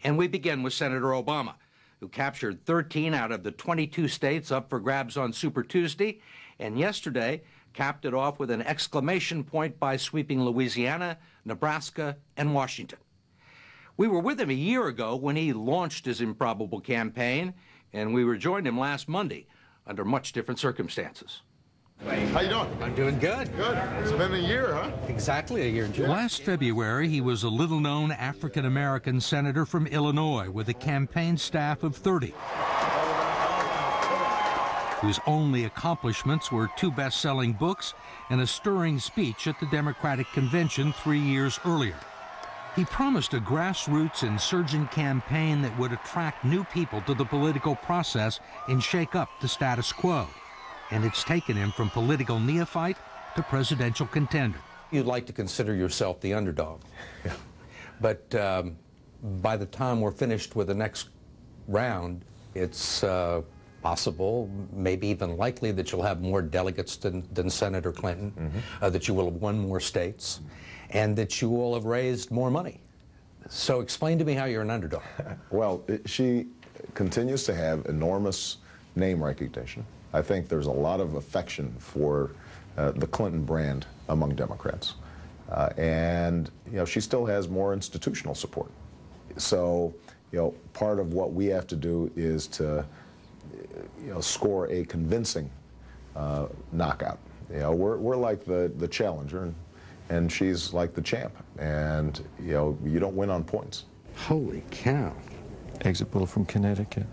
And we begin with Senator Obama, who captured 13 out of the 22 states up for grabs on Super Tuesday, and yesterday capped it off with an exclamation point by sweeping Louisiana, Nebraska, and Washington. We were with him a year ago when he launched his improbable campaign, and we rejoined him last Monday under much different circumstances. How you doing? I'm doing good. Good. It's been a year, huh? Exactly a year. Last February, he was a little-known African-American senator from Illinois with a campaign staff of 30, whose only accomplishments were 2 best-selling books and a stirring speech at the Democratic Convention 3 years earlier. He promised a grassroots insurgent campaign that would attract new people to the political process and shake up the status quo. And it's taken him from political neophyte to presidential contender. You'd like to consider yourself the underdog. Yeah. But by the time we're finished with the next round, it's possible, maybe even likely, that you'll have more delegates than Senator Clinton, that you will have won more states, and that you will have raised more money. So explain to me how you're an underdog. Well, she continues to have enormous name recognition. I think there's a lot of affection for the Clinton brand among Democrats. And, you know, she still has more institutional support. So, you know, part of what we have to do is to, you know, score a convincing knockout. You know, we're like the challenger, and she's like the champ. And, you know, you don't win on points. Holy cow. Exit poll from Connecticut.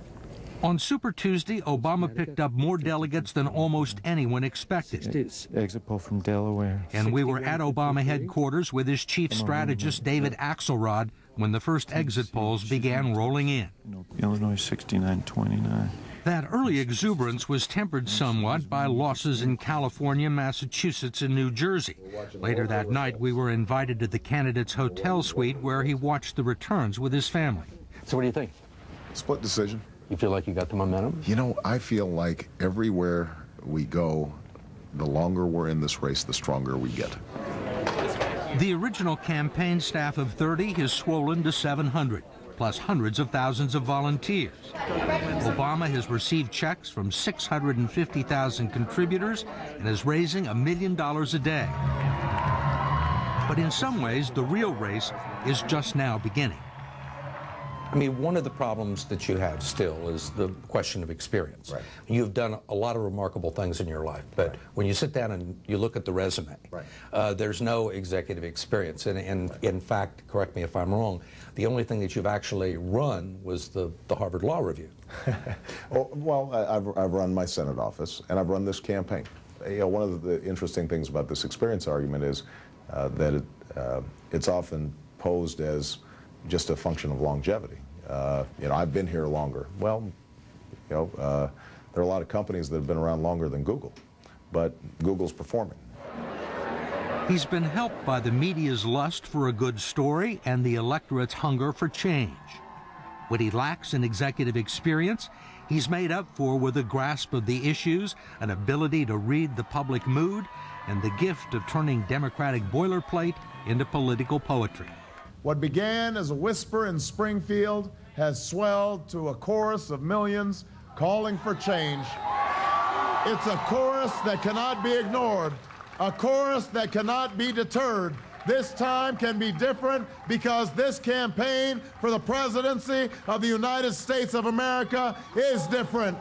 On Super Tuesday, Obama picked up more delegates than almost anyone expected. Exit poll from Delaware. And we were at Obama headquarters with his chief strategist, David Axelrod, when the first exit polls began rolling in. Illinois 69-29. That early exuberance was tempered somewhat by losses in California, Massachusetts, and New Jersey. Later that night, we were invited to the candidate's hotel suite where he watched the returns with his family. So what do you think? Split decision. You feel like you got the momentum? You know, I feel like everywhere we go, the longer we're in this race, the stronger we get. The original campaign staff of 30 has swollen to 700, plus hundreds of thousands of volunteers. Obama has received checks from 650,000 contributors and is raising $1 million a day. But in some ways, the real race is just now beginning. I mean, one of the problems that you have still is the question of experience. Right. You've done a lot of remarkable things in your life, but when you sit down and you look at the resume, there's no executive experience. And in fact, correct me if I'm wrong, the only thing that you've actually run was the Harvard Law Review. Well, I've run my Senate office, and I've run this campaign. You know, one of the interesting things about this experience argument is that it's often posed as just a function of longevity. You know, I've been here longer. Well, you know, there are a lot of companies that have been around longer than Google, but Google's performing. He's been helped by the media's lust for a good story and the electorate's hunger for change. What he lacks in executive experience, he's made up for with a grasp of the issues, an ability to read the public mood, and the gift of turning Democratic boilerplate into political poetry. What began as a whisper in Springfield has swelled to a chorus of millions calling for change. It's a chorus that cannot be ignored, a chorus that cannot be deterred. This time can be different because this campaign for the presidency of the United States of America is different.